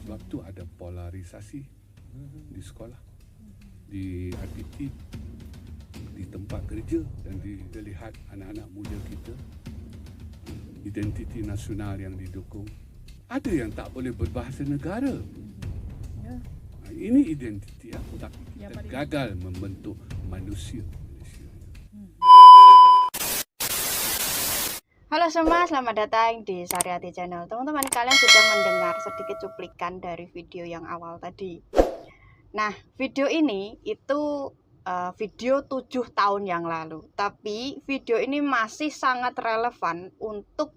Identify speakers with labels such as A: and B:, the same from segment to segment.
A: Sebab tu ada polarisasi di sekolah, di IPT, di tempat kerja, dan kita lihat anak-anak muda kita, identiti nasional yang didukung. Ada yang tak boleh berbahasa negara. Ini identiti aku, tapi kita gagal membentuk manusia.
B: Halo semua, selamat datang di Saryati Channel. Teman-teman, kalian sudah mendengar sedikit cuplikan dari video yang awal tadi. Nah, video ini itu video 7 tahun yang lalu. Tapi video ini masih sangat relevan untuk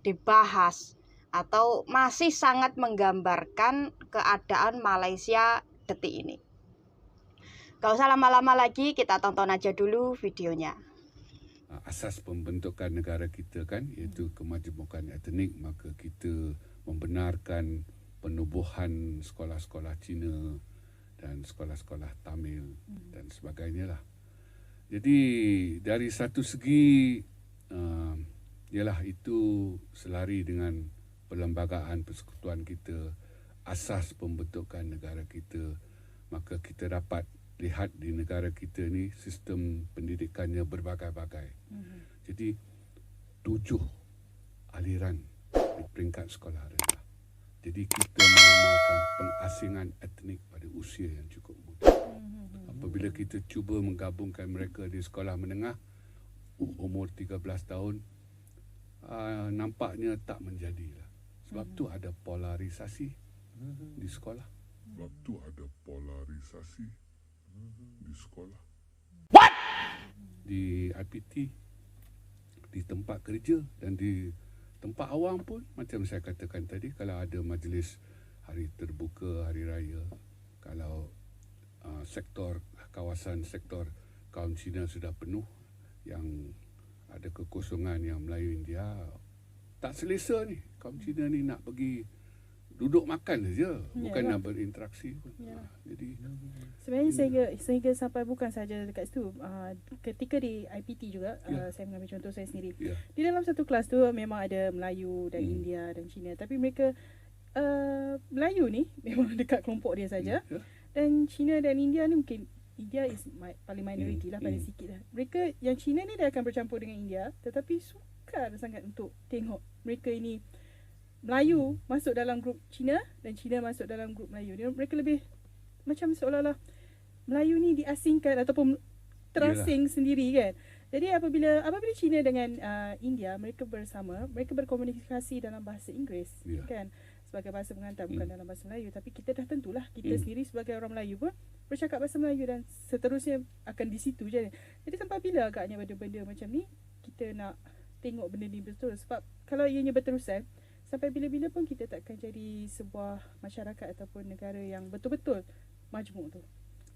B: dibahas atau masih sangat menggambarkan keadaan Malaysia detik ini. Gak usah lama-lama lagi, kita tonton aja dulu videonya.
A: Asas pembentukan negara kita kan, iaitu kemajemukan etnik, maka kita membenarkan penubuhan sekolah-sekolah Cina dan sekolah-sekolah Tamil dan sebagainya lah. Jadi dari satu segi ialah itu selari dengan perlembagaan persekutuan kita, asas pembentukan negara kita, maka kita dapat lihat di negara kita ni sistem pendidikannya berbagai-bagai. Jadi 7 aliran di peringkat sekolah rendah. Jadi kita mengamalkan pengasingan etnik pada usia yang cukup muda. Apabila kita cuba menggabungkan mereka di sekolah menengah umur 13 tahun, nampaknya tak menjadilah. Sebab tu ada polarisasi di sekolah. Di sekolah. What? Di IPT, di tempat kerja dan di tempat awam pun, macam saya katakan tadi, kalau ada majlis hari terbuka, hari raya, kalau sektor kawasan sektor kaum Cina sudah penuh, yang ada kekosongan yang Melayu India, tak selesa ni. Kaum Cina ni nak pergi duduk makan saja, bukan nak berinteraksi pun. Jadi
C: sebenarnya sehingga sampai bukan saja dekat situ, ketika di IPT juga, saya mengambil contoh saya sendiri. Di dalam satu kelas tu memang ada Melayu dan India dan Cina, tapi mereka Melayu ni memang dekat kelompok dia saja, dan Cina dan India ni mungkin India is paling minoriti lah, paling sikit lah. Mereka yang Cina ni dia akan bercampur dengan India, tetapi sukar sangat untuk tengok mereka ini Melayu masuk dalam grup Cina dan Cina masuk dalam grup Melayu. Mereka lebih macam seolah-olah Melayu ni diasingkan ataupun terasing sendiri kan. Jadi apabila Cina dengan India, mereka bersama, mereka berkomunikasi dalam bahasa Inggeris kan, sebagai bahasa pengantar, bukan dalam bahasa Melayu. Tapi kita dah tentulah kita sendiri sebagai orang Melayu pun bercakap bahasa Melayu dan seterusnya akan di situ je. Jadi sampai bila agaknya benda-benda macam ni kita nak tengok benda ni betul. Sebab kalau ianya berterusan, sampai bila-bila pun kita takkan jadi sebuah masyarakat ataupun negara yang betul-betul majmuk tu.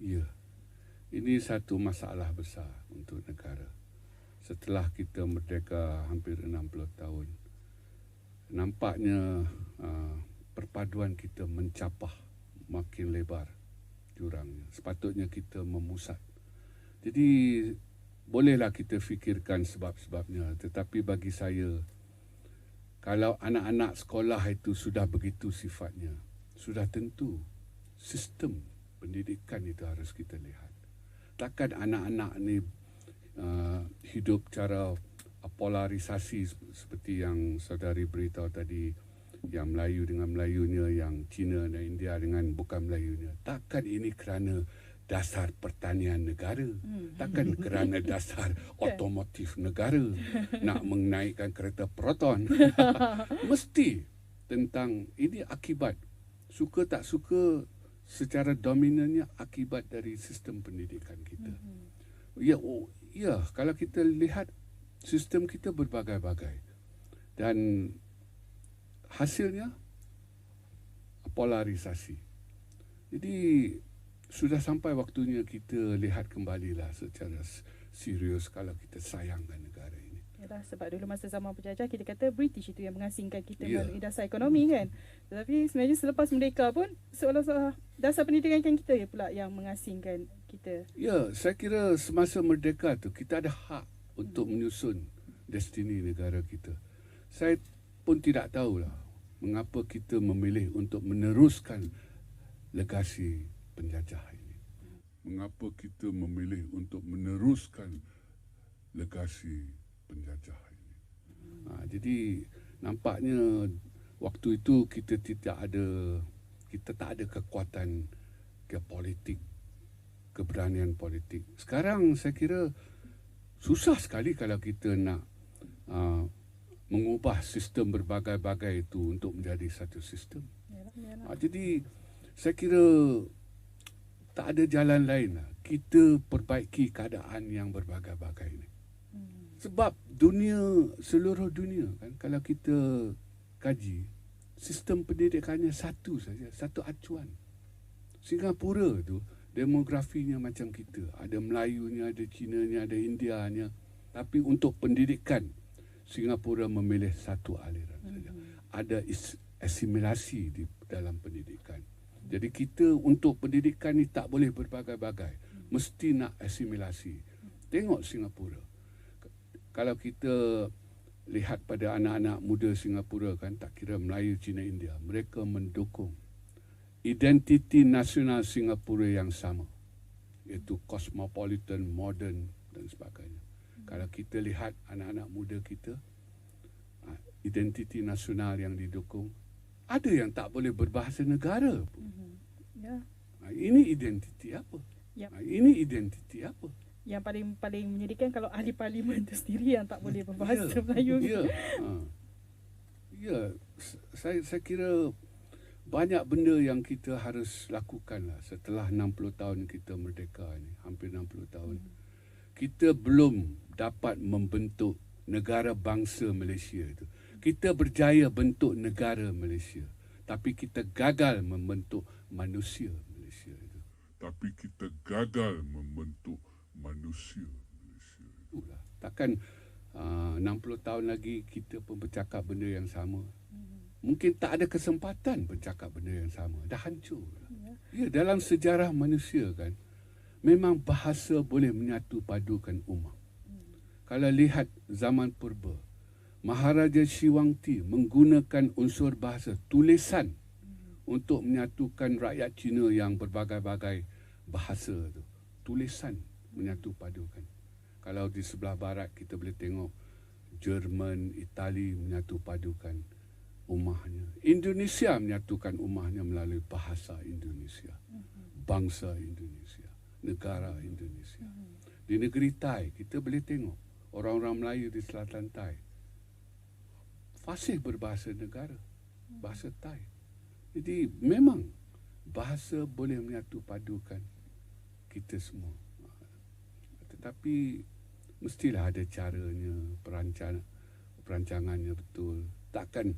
A: Ya, ini satu masalah besar untuk negara. Setelah kita merdeka hampir 60 tahun, nampaknya perpaduan kita mencapah makin lebar jurangnya. Sepatutnya kita memusat. Jadi bolehlah kita fikirkan sebab-sebabnya, tetapi bagi saya, kalau anak-anak sekolah itu sudah begitu sifatnya, sudah tentu sistem pendidikan itu harus kita lihat. Takkan anak-anak ni hidup cara polarisasi seperti yang saudari beritahu tadi, yang Melayu dengan Melayunya, yang Cina dan India dengan bukan Melayunya. Takkan ini kerana dasar pertanian negara, takkan kerana dasar otomotif negara nak menaikkan kereta proton. Mesti tentang ini akibat, suka tak suka, secara dominannya akibat dari sistem pendidikan kita. Ya, kalau kita lihat sistem kita berbagai-bagai dan hasilnya polarisasi. Jadi sudah sampai waktunya kita lihat kembalilah secara serius kalau kita sayangkan negara ini.
C: Yalah, sebab dulu masa zaman penjajah kita kata British itu yang mengasingkan kita melalui dasar ekonomi kan. Tetapi sebenarnya selepas merdeka pun seolah-olah dasar pendidikan kita pula yang mengasingkan kita.
A: Ya, saya kira semasa merdeka tu kita ada hak untuk menyusun destini negara kita. Saya pun tidak tahulah Mengapa kita memilih untuk meneruskan legasi penjajah ini? Mengapa kita memilih untuk meneruskan legasi penjajah ini? Jadi nampaknya waktu itu kita tak ada kekuatan politik, keberanian politik. Sekarang saya kira susah sekali kalau kita nak mengubah sistem berbagai-bagai itu untuk menjadi satu sistem. Jadi saya kira tak ada jalan lain lah. Kita perbaiki keadaan yang berbagai-bagai ini. Sebab seluruh dunia kan, kalau kita kaji, sistem pendidikannya satu saja, satu acuan. Singapura tu demografinya macam kita. Ada Melayunya, ada Cinanya, ada Indianya. Tapi untuk pendidikan, Singapura memilih satu aliran saja. Ada asimilasi di dalam pendidikan. Jadi kita untuk pendidikan ni tak boleh berbagai-bagai. Mesti nak asimilasi. Tengok Singapura. Kalau kita lihat pada anak-anak muda Singapura kan, tak kira Melayu, Cina, India, mereka mendukung identiti nasional Singapura yang sama, iaitu cosmopolitan, modern dan sebagainya. Kalau kita lihat anak-anak muda kita, identiti nasional yang didukung, ada yang tak boleh berbahasa negara pun. Ini identiti apa? Ini identiti apa?
C: Yang paling menyedihkan kalau ahli parlimen itu sendiri yang tak boleh berbahasa Melayu.
A: Saya kira banyak benda yang kita harus lakukan lah setelah 60 tahun kita merdeka ni, hampir 60 tahun. Kita belum dapat membentuk negara bangsa Malaysia itu. Kita berjaya bentuk negara Malaysia, tapi kita gagal membentuk manusia Malaysia itu. Itulah. Takkan 60 tahun lagi kita pun bercakap benda yang sama. Mungkin tak ada kesempatan bercakap benda yang sama. Dah hancur. Ya, dalam sejarah manusia kan, memang bahasa boleh menyatu padukan umat. Kalau lihat zaman purba, Maharaja Shivangti menggunakan unsur bahasa tulisan untuk menyatukan rakyat Cina yang berbagai-bagai bahasa tu. Tulisan menyatu padukan. Kalau di sebelah barat kita boleh tengok Jerman, Itali menyatu padukan ummahnya. Indonesia menyatukan ummahnya melalui bahasa Indonesia. Bangsa Indonesia, negara Indonesia. Di negeri Thai kita boleh tengok orang-orang Melayu di selatan Thai fasih berbahasa negara, bahasa Thai. Jadi memang bahasa boleh menyatu padukan kita semua. Tetapi mestilah ada caranya, perancangannya betul. Takkan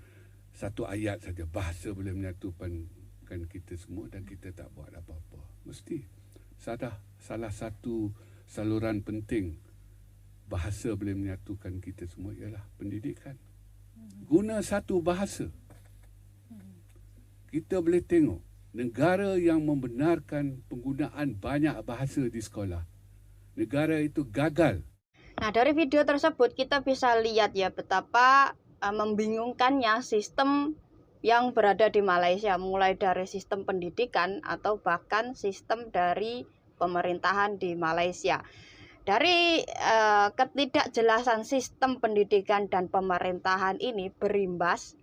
A: satu ayat saja bahasa boleh menyatukan kita semua dan kita tak buat apa-apa. Mesti salah satu saluran penting bahasa boleh menyatukan kita semua ialah pendidikan. Guna satu bahasa. Kita boleh tengok negara yang membenarkan penggunaan banyak bahasa di sekolah, negara itu gagal.
B: Nah, dari video tersebut kita bisa lihat ya betapa membingungkannya sistem yang berada di Malaysia, mulai dari sistem pendidikan atau bahkan sistem dari pemerintahan di Malaysia. Dari ketidakjelasan sistem pendidikan dan pemerintahan ini berimbas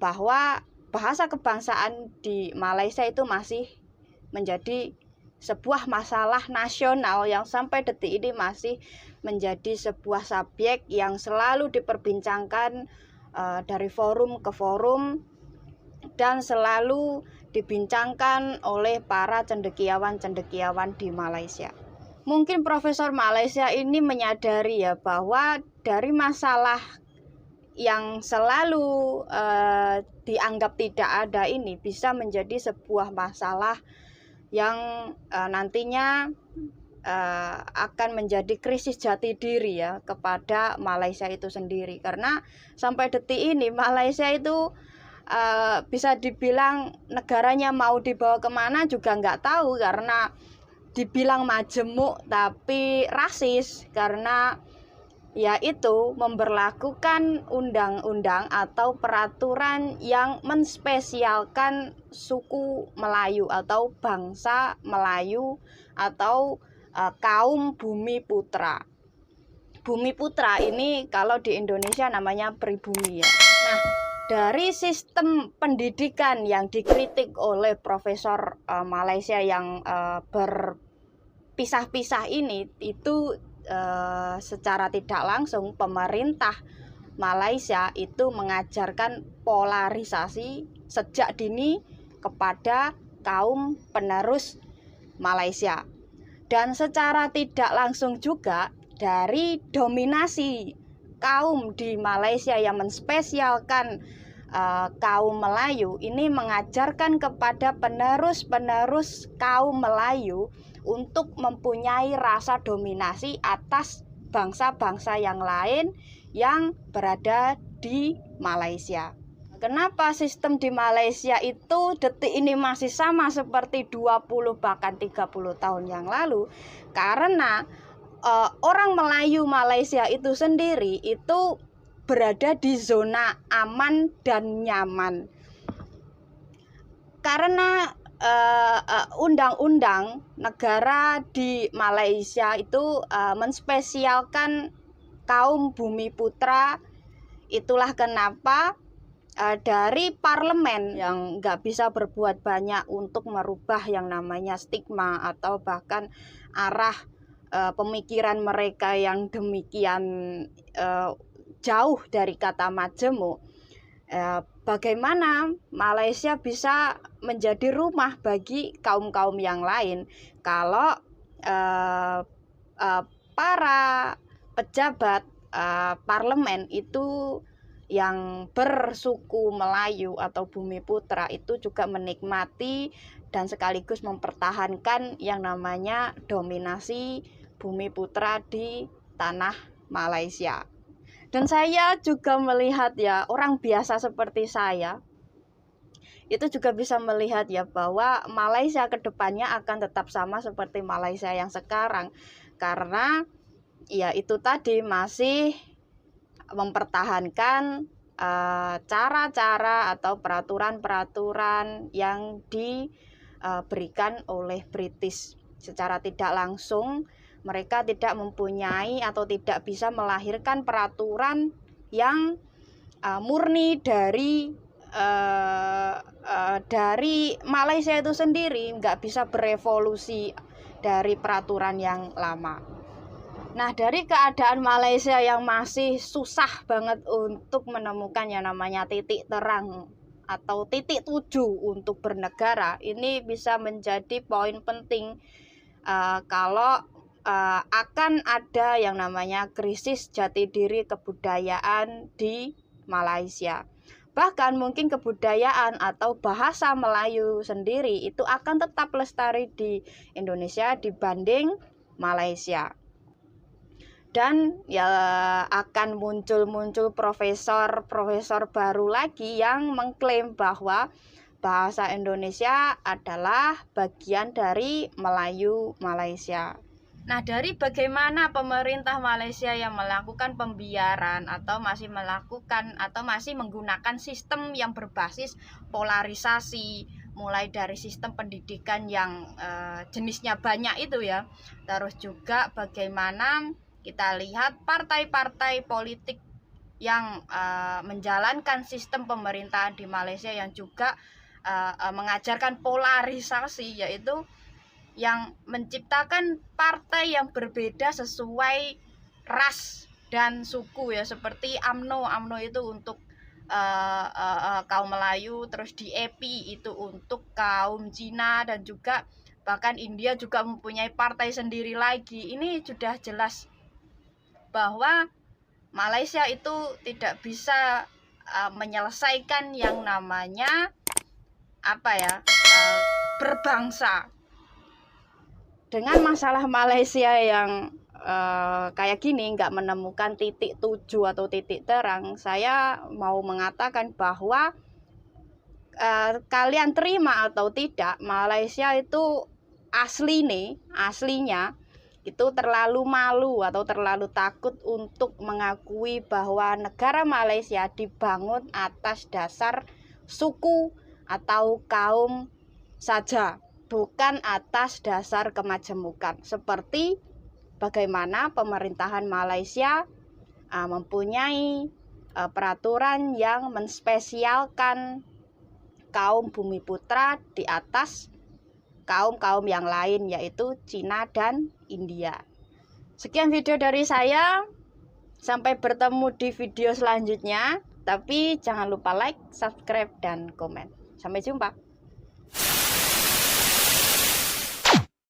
B: bahwa bahasa kebangsaan di Malaysia itu masih menjadi sebuah masalah nasional yang sampai detik ini masih menjadi sebuah subjek yang selalu diperbincangkan dari forum ke forum dan selalu dibincangkan oleh para cendekiawan-cendekiawan di Malaysia. Mungkin Profesor Malaysia ini menyadari ya bahwa dari masalah yang selalu dianggap tidak ada ini bisa menjadi sebuah masalah yang nantinya akan menjadi krisis jati diri ya kepada Malaysia itu sendiri. Karena sampai detik ini Malaysia itu bisa dibilang negaranya mau dibawa kemana juga nggak tahu, karena dibilang majemuk tapi rasis, karena yaitu memberlakukan undang-undang atau peraturan yang menspesialkan suku Melayu atau bangsa Melayu atau kaum Bumi Putra. Bumi Putra ini kalau di Indonesia namanya pribumi ya. Nah, dari sistem pendidikan yang dikritik oleh Profesor Malaysia yang berpisah-pisah ini, itu secara tidak langsung pemerintah Malaysia itu mengajarkan polarisasi sejak dini kepada kaum penerus Malaysia. Dan secara tidak langsung juga dari dominasi kaum di Malaysia yang menspesialkan kaum Melayu ini mengajarkan kepada penerus-penerus kaum Melayu untuk mempunyai rasa dominasi atas bangsa-bangsa yang lain yang berada di Malaysia. Kenapa sistem di Malaysia itu detik ini masih sama seperti 20 bahkan 30 tahun yang lalu? Karena orang Melayu Malaysia itu sendiri itu berada di zona aman dan nyaman. Karena undang-undang negara di Malaysia itu menspesialkan kaum Bumi Putra. Itulah kenapa dari parlemen yang nggak bisa berbuat banyak untuk merubah yang namanya stigma atau bahkan arah pemikiran mereka yang demikian jauh dari kata majemuk. Bagaimana Malaysia bisa menjadi rumah bagi kaum-kaum yang lain kalau para pejabat parlemen itu yang bersuku Melayu atau Bumi Putra itu juga menikmati dan sekaligus mempertahankan yang namanya dominasi Bumi Putra di tanah Malaysia. Dan saya juga melihat ya, orang biasa seperti saya itu juga bisa melihat ya bahwa Malaysia kedepannya akan tetap sama seperti Malaysia yang sekarang. Karena ya itu tadi masih mempertahankan cara-cara atau peraturan-peraturan yang diberikan oleh British. Secara tidak langsung mereka tidak mempunyai atau tidak bisa melahirkan peraturan yang murni dari Malaysia itu sendiri, nggak bisa berevolusi dari peraturan yang lama. Nah, dari keadaan Malaysia yang masih susah banget untuk menemukan yang namanya titik terang atau titik tuju untuk bernegara, ini bisa menjadi poin penting kalau akan ada yang namanya krisis jati diri kebudayaan di Malaysia. Bahkan mungkin kebudayaan atau bahasa Melayu sendiri itu akan tetap lestari di Indonesia dibanding Malaysia. Dan ya akan muncul profesor baru lagi yang mengklaim bahwa bahasa Indonesia adalah bagian dari Melayu Malaysia. Nah, dari bagaimana pemerintah Malaysia yang melakukan pembiaran atau masih menggunakan sistem yang berbasis polarisasi, mulai dari sistem pendidikan yang jenisnya banyak itu ya. Terus juga bagaimana kita lihat partai-partai politik yang menjalankan sistem pemerintahan di Malaysia yang juga mengajarkan polarisasi, yaitu yang menciptakan partai yang berbeda sesuai ras dan suku ya, seperti UMNO itu untuk kaum Melayu, terus DAP itu untuk kaum Cina, dan juga bahkan India juga mempunyai partai sendiri lagi. Ini sudah jelas bahwa Malaysia itu tidak bisa menyelesaikan yang namanya berbangsa. Dengan masalah Malaysia yang kayak gini, nggak menemukan titik tuju atau titik terang, saya mau mengatakan bahwa kalian terima atau tidak, Malaysia itu aslinya itu terlalu malu atau terlalu takut untuk mengakui bahwa negara Malaysia dibangun atas dasar suku atau kaum saja, bukan atas dasar kemajemukan. Seperti bagaimana pemerintahan Malaysia mempunyai peraturan yang menspesialkan kaum Bumiputra di atas kaum-kaum yang lain, yaitu Cina dan India. Sekian video dari saya. Sampai bertemu di video selanjutnya. Tapi jangan lupa like, subscribe, dan komen. Sampai jumpa.